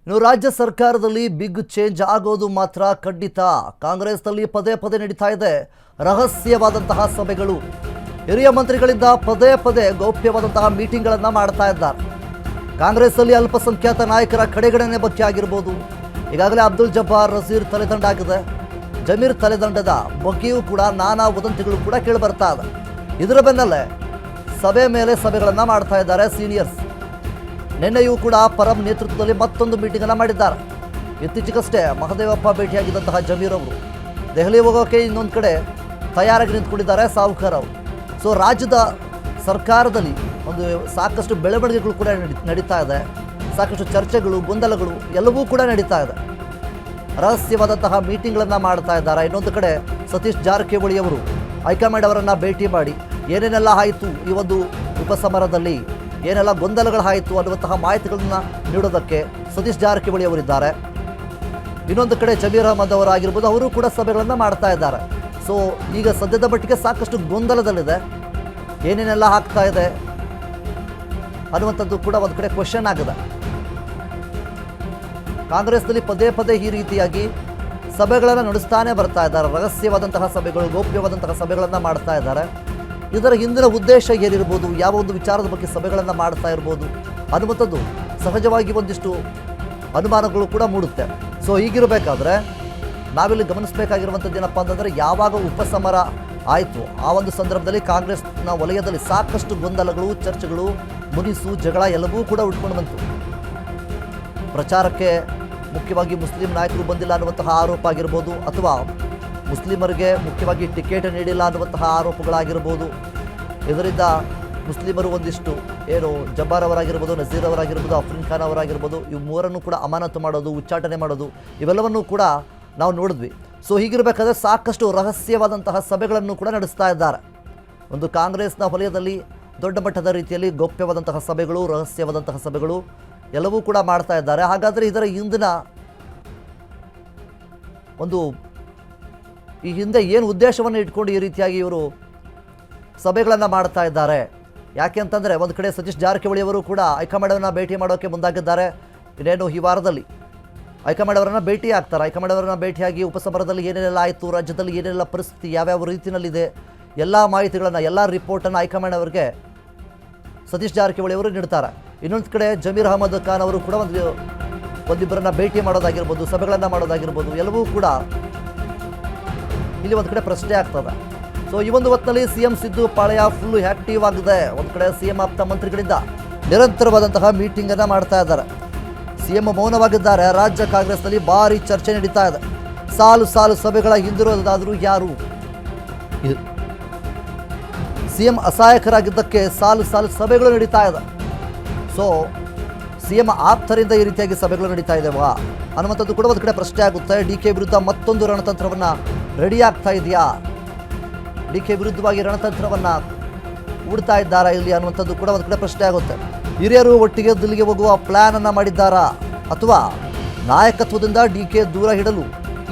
ಇನ್ನು ರಾಜ್ಯ ಸರ್ಕಾರದಲ್ಲಿ ಬಿಗ್ ಚೇಂಜ್ ಆಗೋದು ಮಾತ್ರ ಖಂಡಿತ. ಕಾಂಗ್ರೆಸ್ನಲ್ಲಿ ಪದೇ ಪದೇ ನಡೀತಾ ಇದೆ ರಹಸ್ಯವಾದಂತಹ ಸಭೆಗಳು. ಹಿರಿಯ ಮಂತ್ರಿಗಳಿಂದ ಪದೇ ಪದೇ ಗೌಪ್ಯವಾದಂತಹ ಮೀಟಿಂಗ್ಗಳನ್ನು ಮಾಡ್ತಾ ಇದ್ದಾರೆ. ಕಾಂಗ್ರೆಸ್ನಲ್ಲಿ ಅಲ್ಪಸಂಖ್ಯಾತ ನಾಯಕರ ಕಡೆಗಣನೆ ಬಗ್ಗೆ ಆಗಿರ್ಬೋದು. ಈಗಾಗಲೇ ಅಬ್ದುಲ್ ಜಬ್ಬಾರ್ ನಜೀರ್ ತಲೆದಂಡ ಆಗಿದೆ. ಜಮೀರ್ ತಲೆದಂಡದ ಬಗ್ಗೆಯೂ ಕೂಡ ನಾನಾ ವದಂತಿಗಳು ಕೂಡ ಕೇಳಿಬರ್ತಾ ಇದೆ. ಇದರ ಬೆನ್ನಲ್ಲೇ ಸಭೆ ಮೇಲೆ ಸಭೆಗಳನ್ನು ಮಾಡ್ತಾ ಇದ್ದಾರೆ ಸೀನಿಯರ್ಸ್. ನಿನ್ನೆಯೂ ಕೂಡ ಪರಂ ನೇತೃತ್ವದಲ್ಲಿ ಮತ್ತೊಂದು ಮೀಟಿಂಗನ್ನು ಮಾಡಿದ್ದಾರೆ. ಇತ್ತೀಚೆಗಷ್ಟೇ ಮಹದೇವಪ್ಪ ಭೇಟಿಯಾಗಿದ್ದಂತಹ ಜಮೀರ್ ಅವರು ದೆಹಲಿ ಹೋಗೋಕೆ ಇನ್ನೊಂದು ಕಡೆ ತಯಾರಾಗಿ ನಿಂತ್ಕೊಂಡಿದ್ದಾರೆ ಸಾವುಕಾರ್ ಅವರು. ಸೊ ರಾಜ್ಯದ ಸರ್ಕಾರದಲ್ಲಿ ಒಂದು ಸಾಕಷ್ಟು ಬೆಳವಣಿಗೆಗಳು ಕೂಡ ನಡೀತಾ ಇದೆ. ಸಾಕಷ್ಟು ಚರ್ಚೆಗಳು, ಗೊಂದಲಗಳು ಎಲ್ಲವೂ ಕೂಡ ನಡೀತಾ ಇದೆ. ರಹಸ್ಯವಾದಂತಹ ಮೀಟಿಂಗ್ಗಳನ್ನು ಮಾಡ್ತಾ ಇದ್ದಾರೆ. ಇನ್ನೊಂದು ಕಡೆ ಸತೀಶ್ ಜಾರಕಿಹೊಳಿ ಅವರು ಹೈಕಮಾಂಡ್ ಅವರನ್ನು ಭೇಟಿ ಮಾಡಿ ಏನೇನೆಲ್ಲ ಆಯಿತು, ಈ ಒಂದು ಉಪಸಮರದಲ್ಲಿ ಏನೆಲ್ಲ ಗೊಂದಲಗಳಾಯಿತು ಅನ್ನುವಂತಹ ಮಾಹಿತಿಗಳನ್ನು ನೀಡೋದಕ್ಕೆ ಸತೀಶ್ ಜಾರಕಿಹೊಳಿ ಅವರಿದ್ದಾರೆ. ಇನ್ನೊಂದು ಕಡೆ ಜಮೀರ್ ಅಹಮದ್ ಅವರಾಗಿರ್ಬೋದು, ಅವರು ಕೂಡ ಸಭೆಗಳನ್ನು ಮಾಡ್ತಾ ಇದ್ದಾರೆ. ಸೊ ಈಗ ಸದ್ಯದ ಮಟ್ಟಿಗೆ ಸಾಕಷ್ಟು ಗೊಂದಲದಲ್ಲಿದೆ. ಏನೇನೆಲ್ಲ ಆಗ್ತಾ ಇದೆ ಅನ್ನುವಂಥದ್ದು ಕೂಡ ಒಂದು ಕಡೆ ಕ್ವೆಶ್ಚನ್ ಆಗಿದೆ. ಕಾಂಗ್ರೆಸ್ನಲ್ಲಿ ಪದೇ ಪದೇ ಈ ರೀತಿಯಾಗಿ ಸಭೆಗಳನ್ನು ನಡೆಸ್ತಾನೆ ಬರ್ತಾ ಇದ್ದಾರೆ. ರಹಸ್ಯವಾದಂತಹ ಸಭೆಗಳು, ಗೌಪ್ಯವಾದಂತಹ ಸಭೆಗಳನ್ನು ಮಾಡ್ತಾ ಇದ್ದಾರೆ. ಇದರ ಹಿಂದಿನ ಉದ್ದೇಶ ಏನಿರ್ಬೋದು, ಯಾವ ಒಂದು ವಿಚಾರದ ಬಗ್ಗೆ ಸಭೆಗಳನ್ನು ಮಾಡ್ತಾ ಇರ್ಬೋದು ಅನ್ನುವಂಥದ್ದು ಸಹಜವಾಗಿ ಒಂದಿಷ್ಟು ಅನುಮಾನಗಳು ಕೂಡ ಮೂಡುತ್ತೆ. ಸೊ ಹೀಗಿರಬೇಕಾದ್ರೆ ನಾವಿಲ್ಲಿ ಗಮನಿಸಬೇಕಾಗಿರುವಂಥದ್ದು ಏನಪ್ಪ ಅಂತಂದರೆ, ಯಾವಾಗ ಉಪಸಮರ ಆಯಿತು ಆ ಒಂದು ಸಂದರ್ಭದಲ್ಲಿ ಕಾಂಗ್ರೆಸ್ನ ವಲಯದಲ್ಲಿ ಸಾಕಷ್ಟು ಗೊಂದಲಗಳು, ಚರ್ಚೆಗಳು, ಮುನಿಸು, ಜಗಳ ಎಲ್ಲವೂ ಕೂಡ ಉಟ್ಕೊಂಡು ಬಂತು. ಪ್ರಚಾರಕ್ಕೆ ಮುಖ್ಯವಾಗಿ ಮುಸ್ಲಿಂ ನಾಯಕರು ಬಂದಿಲ್ಲ ಅನ್ನುವಂತಹ ಆರೋಪ ಆಗಿರ್ಬೋದು, ಅಥವಾ ಮುಸ್ಲಿಮರಿಗೆ ಮುಖ್ಯವಾಗಿ ಟಿಕೆಟ್ ನೀಡಿಲ್ಲ ಅನ್ನುವಂತಹ ಆರೋಪಗಳಾಗಿರ್ಬೋದು. ಇದರಿಂದ ಮುಸ್ಲಿಮರು ಒಂದಿಷ್ಟು ಏನು ಜಬ್ಬಾರ್ ಅವರಾಗಿರ್ಬೋದು, ನಜೀರ್ ಅವರಾಗಿರ್ಬೋದು, ಅಫ್ರೀನ್ ಖಾನ್ ಅವರಾಗಿರ್ಬೋದು, ಇವು ಮೂರನ್ನು ಕೂಡ ಅಮಾನತು ಮಾಡೋದು, ಉಚ್ಚಾಟನೆ ಮಾಡೋದು, ಇವೆಲ್ಲವನ್ನೂ ಕೂಡ ನಾವು ನೋಡಿದ್ವಿ. ಸೊ ಹೀಗಿರಬೇಕಾದ್ರೆ ಸಾಕಷ್ಟು ರಹಸ್ಯವಾದಂತಹ ಸಭೆಗಳನ್ನು ಕೂಡ ನಡೆಸ್ತಾ ಇದ್ದಾರೆ. ಒಂದು ಕಾಂಗ್ರೆಸ್ನ ವಲಯದಲ್ಲಿ ದೊಡ್ಡ ಮಟ್ಟದ ರೀತಿಯಲ್ಲಿ ಗೌಪ್ಯವಾದಂತಹ ಸಭೆಗಳು, ರಹಸ್ಯವಾದಂತಹ ಸಭೆಗಳು ಎಲ್ಲವೂ ಕೂಡ ಮಾಡ್ತಾ ಇದ್ದಾರೆ. ಹಾಗಾದರೆ ಇದರ ಹಿಂದಿನ ಒಂದು ಈ ಹಿಂದೆ ಏನು ಉದ್ದೇಶವನ್ನು ಇಟ್ಕೊಂಡು ಈ ರೀತಿಯಾಗಿ ಇವರು ಸಭೆಗಳನ್ನು ಮಾಡ್ತಾ ಇದ್ದಾರೆ? ಯಾಕೆ ಅಂತಂದರೆ, ಒಂದು ಕಡೆ ಸತೀಶ್ ಜಾರಕಿಹೊಳಿ ಅವರು ಕೂಡ ಹೈಕಮಾಂಡನ್ನು ಭೇಟಿ ಮಾಡೋಕ್ಕೆ ಮುಂದಾಗಿದ್ದಾರೆ. ಇನ್ನೇನು ಈ ವಾರದಲ್ಲಿ ಹೈಕಮಾಂಡ್ ಅವರನ್ನು ಭೇಟಿ ಆಗ್ತಾರೆ. ಹೈಕಮಾಂಡ್ ಅವರನ್ನು ಭೇಟಿಯಾಗಿ ಉಪಸಮರದಲ್ಲಿ ಏನೇನೆಲ್ಲ ಆಯಿತು, ರಾಜ್ಯದಲ್ಲಿ ಏನೆಲ್ಲ ಪರಿಸ್ಥಿತಿ ಯಾವ್ಯಾವ ರೀತಿಯಲ್ಲಿದೆ, ಎಲ್ಲ ಮಾಹಿತಿಗಳನ್ನು, ಎಲ್ಲ ರಿಪೋರ್ಟನ್ನು ಹೈಕಮಾಂಡ್ ಅವರಿಗೆ ಸತೀಶ್ ಜಾರಕಿಹೊಳಿ ಅವರು ನೀಡ್ತಾರೆ. ಇನ್ನೊಂದು ಕಡೆ ಜಮೀರ್ ಅಹಮದ್ ಖಾನ್ ಅವರು ಕೂಡ ಒಂದಿಬ್ಬರನ್ನು ಭೇಟಿ ಮಾಡೋದಾಗಿರ್ಬೋದು, ಸಭೆಗಳನ್ನು ಮಾಡೋದಾಗಿರ್ಬೋದು, ಎಲ್ಲವೂ ಕೂಡ ಇಲ್ಲಿ ಒಂದು ಕಡೆ ಪ್ರಶ್ನೆ ಆಗ್ತದೆ. ಸೊ ಈ ಒಂದು ಹೊತ್ತಿನಲ್ಲಿ ಸಿಎಂ ಸಿದ್ದು ಪಾಳೆಯ ಫುಲ್ಲು ಆ್ಯಕ್ಟಿವ್ ಆಗಿದೆ. ಒಂದು ಕಡೆ ಸಿಎಂ ಆಪ್ತ ಮಂತ್ರಿಗಳಿಂದ ನಿರಂತರವಾದಂತಹ ಮೀಟಿಂಗನ್ನು ಮಾಡ್ತಾ ಇದ್ದಾರೆ. ಸಿಎಂ ಮೌನವಾಗಿದ್ದಾರೆ. ರಾಜ್ಯ ಕಾಂಗ್ರೆಸ್ನಲ್ಲಿ ಭಾರಿ ಚರ್ಚೆ ನಡೀತಾ ಇದೆ. ಸಾಲು ಸಾಲು ಸಭೆಗಳ ಹಿಂದಿರೋದಾದರೂ ಯಾರು? ಸಿಎಂ ಅಸಹಾಯಕರಾಗಿದ್ದಕ್ಕೆ ಸಾಲು ಸಾಲು ಸಭೆಗಳು ನಡೀತಾ ಇದೆ. ಸೊ ಸಿಎಂ ಆಪ್ತರಿಂದ ಈ ರೀತಿಯಾಗಿ ಸಭೆಗಳು ನಡೀತಾ ಇದ್ದಾವಾ ಅನ್ನುವಂಥದ್ದು ಕೂಡ ಒಂದು ಕಡೆ ಪ್ರಶ್ನೆ ಆಗುತ್ತೆ. ಡಿ ಕೆ ವಿರುದ್ಧ ಮತ್ತೊಂದು ರಣತಂತ್ರವನ್ನು ರೆಡಿ ಆಗ್ತಾ ಇದೆಯಾ? ಡಿ ಕೆ ವಿರುದ್ಧವಾಗಿ ರಣತಂತ್ರವನ್ನು ಹೂಡ್ತಾ ಇದ್ದಾರಾ ಇಲ್ಲಿ ಅನ್ನುವಂಥದ್ದು ಕೂಡ ಒಂದು ಕಡೆ ಪ್ರಶ್ನೆ ಆಗುತ್ತೆ. ಹಿರಿಯರು ಒಟ್ಟಿಗೆ ದಿಲ್ಲಿಗೆ ಹೋಗುವ ಪ್ಲ್ಯಾನನ್ನು ಮಾಡಿದ್ದಾರಾ, ಅಥವಾ ನಾಯಕತ್ವದಿಂದ ಡಿ ಕೆ ದೂರ ಇಡಲು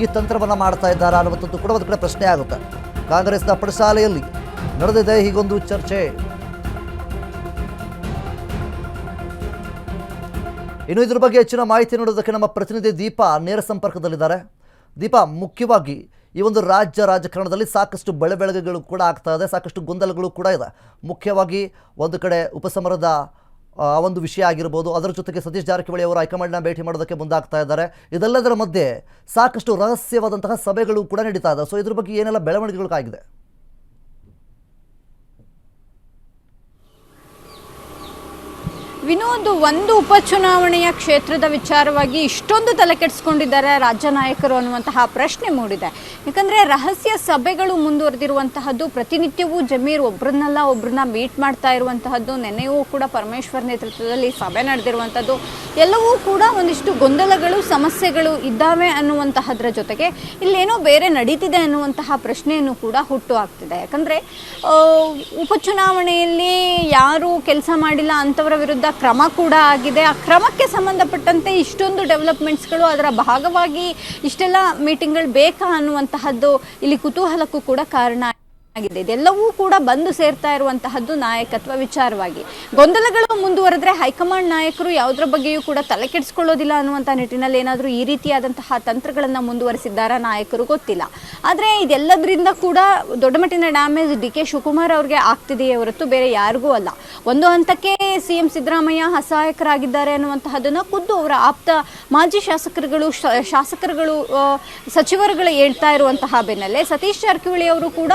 ಈ ತಂತ್ರವನ್ನು ಮಾಡ್ತಾ ಇದ್ದಾರಾ ಅನ್ನುವಂಥದ್ದು ಕೂಡ ಒಂದು ಕಡೆ ಪ್ರಶ್ನೆ ಆಗುತ್ತೆ. ಕಾಂಗ್ರೆಸ್ನ ಪಡಸಾಲೆಯಲ್ಲಿ ನಡೆದಿದೆ ಹೀಗೊಂದು ಚರ್ಚೆ. ಇನ್ನು ಇದ್ರ ಬಗ್ಗೆ ಹೆಚ್ಚಿನ ಮಾಹಿತಿ ನೀಡೋದಕ್ಕೆ ನಮ್ಮ ಪ್ರತಿನಿಧಿ ದೀಪಾ ನೇರ ಸಂಪರ್ಕದಲ್ಲಿದ್ದಾರೆ. ದೀಪಾ, ಮುಖ್ಯವಾಗಿ ಈ ಒಂದು ರಾಜ್ಯ ರಾಜಕಾರಣದಲ್ಲಿ ಸಾಕಷ್ಟು ಬೆಳವಣಿಗೆಗಳು ಕೂಡ ಆಗ್ತಾ ಇದೆ, ಸಾಕಷ್ಟು ಗೊಂದಲಗಳು ಕೂಡ ಇದೆ. ಮುಖ್ಯವಾಗಿ ಒಂದು ಕಡೆ ಉಪಸಮರದ ಒಂದು ವಿಷಯ ಆಗಿರ್ಬೋದು, ಅದರ ಜೊತೆಗೆ ಸತೀಶ್ ಜಾರಕಿಹೊಳಿ ಅವರು ಹೈಕಮಾಂಡ್ನ ಭೇಟಿ ಮಾಡೋದಕ್ಕೆ ಮುಂದಾಗ್ತಾ ಇದ್ದಾರೆ. ಇದೆಲ್ಲದರ ಮಧ್ಯೆ ಸಾಕಷ್ಟು ರಹಸ್ಯವಾದಂತಹ ಸಭೆಗಳು ಕೂಡ ನಡೀತಾ ಇದೆ. ಸೊ ಇದ್ರ ಬಗ್ಗೆ ಏನೆಲ್ಲ ಬೆಳವಣಿಗೆಗಳಾಗಿದೆ? ವಿನೋದ್, ಒಂದು ಉಪಚುನಾವಣೆಯ ಕ್ಷೇತ್ರದ ವಿಚಾರವಾಗಿ ಇಷ್ಟೊಂದು ತಲೆ ಕೆಡಿಸ್ಕೊಂಡಿದ್ದಾರೆ ರಾಜ್ಯ ನಾಯಕರು ಅನ್ನುವಂತಹ ಪ್ರಶ್ನೆ ಮೂಡಿದೆ. ಯಾಕಂದರೆ ರಹಸ್ಯ ಸಭೆಗಳು ಮುಂದುವರೆದಿರುವಂತಹದ್ದು, ಪ್ರತಿನಿತ್ಯವೂ ಜಮೀರ್ ಒಬ್ಬರನ್ನ ಮೀಟ್ ಮಾಡ್ತಾ ಇರುವಂತಹದ್ದು, ನೆನ್ನೆಯೂ ಕೂಡ ಪರಮೇಶ್ವರ್ ನೇತೃತ್ವದಲ್ಲಿ ಸಭೆ ನಡೆದಿರುವಂಥದ್ದು, ಎಲ್ಲವೂ ಕೂಡ ಒಂದಿಷ್ಟು ಗೊಂದಲಗಳು, ಸಮಸ್ಯೆಗಳು ಇದ್ದಾವೆ ಅನ್ನುವಂತಹದ್ರ ಜೊತೆಗೆ ಇಲ್ಲೇನೋ ಬೇರೆ ನಡೀತಿದೆ ಅನ್ನುವಂತಹ ಪ್ರಶ್ನೆಯನ್ನು ಕೂಡ ಹುಟ್ಟು ಹಾಕ್ತಿದೆ. ಯಾಕಂದರೆ ಉಪಚುನಾವಣೆಯಲ್ಲಿ ಯಾರು ಕೆಲಸ ಮಾಡಿಲ್ಲ ಅಂಥವರ ವಿರುದ್ಧ ಕ್ರಮ ಕೂಡ ಆಗಿದೆ. ಆ ಕ್ರಮಕ್ಕೆ ಸಂಬಂಧಪಟ್ಟಂತೆ ಇಷ್ಟೊಂದು ಡೆವಲಪ್ಮೆಂಟ್ಸ್ಗಳು, ಅದರ ಭಾಗವಾಗಿ ಇಷ್ಟೆಲ್ಲ ಮೀಟಿಂಗ್ಗಳು ಬೇಕಾ ಅನ್ನುವಂತಹದ್ದು ಇಲ್ಲಿ ಕುತೂಹಲಕ್ಕೂ ಕೂಡ ಕಾರಣ. ಆಗಿದೆ. ಇದೆಲ್ಲವೂ ಕೂಡ ಬಂದು ಸೇರ್ತಾ ಇರುವಂತಹದ್ದು ನಾಯಕತ್ವ ವಿಚಾರವಾಗಿ. ಗೊಂದಲಗಳು ಮುಂದುವರೆದ್ರೆ ಹೈಕಮಾಂಡ್ ನಾಯಕರು ಯಾವುದರ ಬಗ್ಗೆಯೂ ಕೂಡ ತಲೆ ಕೆಡಿಸ್ಕೊಳ್ಳೋದಿಲ್ಲ ಅನ್ನುವಂಥ ನಿಟ್ಟಿನಲ್ಲಿ ಏನಾದರೂ ಈ ರೀತಿಯಾದಂತಹ ತಂತ್ರಗಳನ್ನು ಮುಂದುವರಿಸಿದ್ದಾರಾ ನಾಯಕರು ಗೊತ್ತಿಲ್ಲ. ಆದರೆ ಇದೆಲ್ಲದರಿಂದ ಕೂಡ ದೊಡ್ಡ ಮಟ್ಟಿನ ಡ್ಯಾಮೇಜ್ ಡಿ.ಕೆ. ಶಿವಕುಮಾರ್ ಅವ್ರಿಗೆ ಆಗ್ತಿದೆಯೇ ಹೊರತು ಬೇರೆ ಯಾರಿಗೂ ಅಲ್ಲ. ಒಂದು ಹಂತಕ್ಕೆ ಸಿ.ಎಂ. ಸಿದ್ದರಾಮಯ್ಯ ಅಸಹಾಯಕರಾಗಿದ್ದಾರೆ ಅನ್ನುವಂತಹದನ್ನು ಖುದ್ದು ಅವರ ಆಪ್ತ ಮಾಜಿ ಶಾಸಕರುಗಳು ಸಚಿವರುಗಳು ಹೇಳ್ತಾ ಇರುವಂತಹ ಬೆನ್ನಲ್ಲೇ ಸತೀಶ್ ಜಾರಕಿಹೊಳಿ ಅವರು ಕೂಡ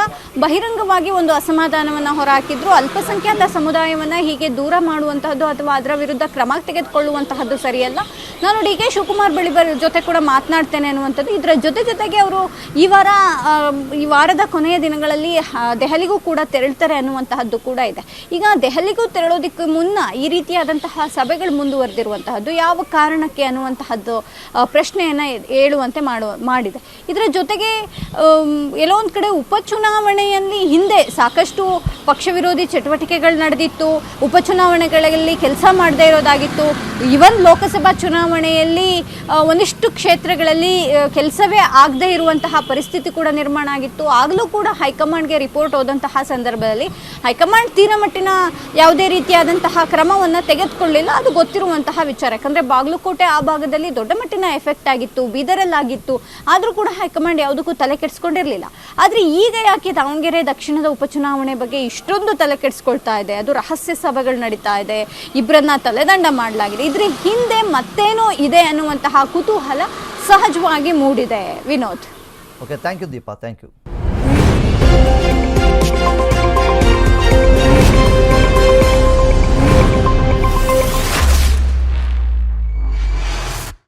ಬಹಿರಂಗವಾಗಿ ಒಂದು ಅಸಮಾಧಾನವನ್ನು ಹೊರಹಾಕಿದ್ರು. ಅಲ್ಪಸಂಖ್ಯಾತ ಸಮುದಾಯವನ್ನು ಹೀಗೆ ದೂರ ಮಾಡುವಂತಹದ್ದು ಅಥವಾ ಅದರ ವಿರುದ್ಧ ಕ್ರಮ ತೆಗೆದುಕೊಳ್ಳುವಂತಹದ್ದು ಸರಿಯಲ್ಲ. ನಾನು ಡಿ.ಕೆ. ಶಿವಕುಮಾರ್ ಜೊತೆ ಕೂಡ ಮಾತನಾಡ್ತೇನೆ ಅನ್ನುವಂಥದ್ದು. ಇದರ ಜೊತೆಗೆ ಅವರು ಈ ವಾರದ ಕೊನೆಯ ದಿನಗಳಲ್ಲಿ ದೆಹಲಿಗೂ ಕೂಡ ತೆರಳ್ತಾರೆ ಅನ್ನುವಂತಹದ್ದು ಕೂಡ ಇದೆ. ಈಗ ದೆಹಲಿಗೂ ತೆರಳೋದಕ್ಕೆ ಮುನ್ನ ಈ ರೀತಿಯಾದಂತಹ ಸಭೆಗಳು ಮುಂದುವರೆದಿರುವಂತಹದ್ದು ಯಾವ ಕಾರಣಕ್ಕೆ ಅನ್ನುವಂತಹದ್ದು ಪ್ರಶ್ನೆಯನ್ನು ಹೇಳುವಂತೆ ಮಾಡಿದೆ. ಇದರ ಜೊತೆಗೆ ಎಲ್ಲೋ ಒಂದು ಕಡೆ ಉಪಚುನಾವಣೆಯಲ್ಲಿ ಹಿಂದೆ ಸಾಕಷ್ಟು ಪಕ್ಷ ವಿರೋಧಿ ಚಟುವಟಿಕೆಗಳು ನಡೆದಿತ್ತು. ಉಪಚುನಾವಣೆಗಳಲ್ಲಿ ಕೆಲಸ ಮಾಡದೇ ಇರೋದಾಗಿತ್ತು. ಇವನ್ ಲೋಕಸಭಾ ಚುನಾವಣೆಯಲ್ಲಿ ಒಂದಿಷ್ಟು ಕ್ಷೇತ್ರಗಳಲ್ಲಿ ಕೆಲಸವೇ ಆಗದೇ ಇರುವಂತಹ ಪರಿಸ್ಥಿತಿ ಕೂಡ ನಿರ್ಮಾಣ ಆಗಿತ್ತು. ಆಗಲೂ ಕೂಡ ಹೈಕಮಾಂಡ್ಗೆ ರಿಪೋರ್ಟ್ ಹೋದಂತಹ ಸಂದರ್ಭದಲ್ಲಿ ಹೈಕಮಾಂಡ್ ತೀರ ಮಟ್ಟಿನ ಯಾವುದೇ ರೀತಿಯಾದಂತಹ ಕ್ರಮವನ್ನು ತೆಗೆದುಕೊಳ್ಳಿಲ್ಲ. ಅದು ಗೊತ್ತಿರುವಂತಹ ವಿಚಾರ. ಯಾಕಂದರೆ ಬಾಗಲಕೋಟೆ ಆ ಭಾಗದಲ್ಲಿ ದೊಡ್ಡ ಮಟ್ಟಿನ ಎಫೆಕ್ಟ್ ಆಗಿತ್ತು, ಬೀದರಲ್ಲಾಗಿತ್ತು. ಆದರೂ ಕೂಡ ಹೈಕಮಾಂಡ್ ಯಾವುದಕ್ಕೂ ತಲೆ ಕೆಡಿಸ್ಕೊಂಡಿರಲಿಲ್ಲ. ಆದರೆ ಈಗ ಯಾಕೆ ದಾವಣಗೆರೆ ದಕ್ಷಿಣದ ಉಪಚುನಾವಣೆ ಬಗ್ಗೆ ಇಷ್ಟೊಂದು ತಲೆ ಕೆಡಿಸ್ಕೊಳ್ತಾ ಇದೆ? ಅದು ರಹಸ್ಯ ಸಭೆಗಳು ನಡೀತಾ ಇದೆ, ಇಬ್ಬರನ್ನ ತಲೆದಂಡ ಮಾಡಲಾಗಿದೆ. ಇದ್ರ ಹಿಂದೆ ಮತ್ತೇನೋ ಇದೆ ಅನ್ನುವಂತಹ ಕುತೂಹಲ ಸಹಜವಾಗಿ ಮೂಡಿದೆ. Vinod. Okay, thank you Deepa, thank you.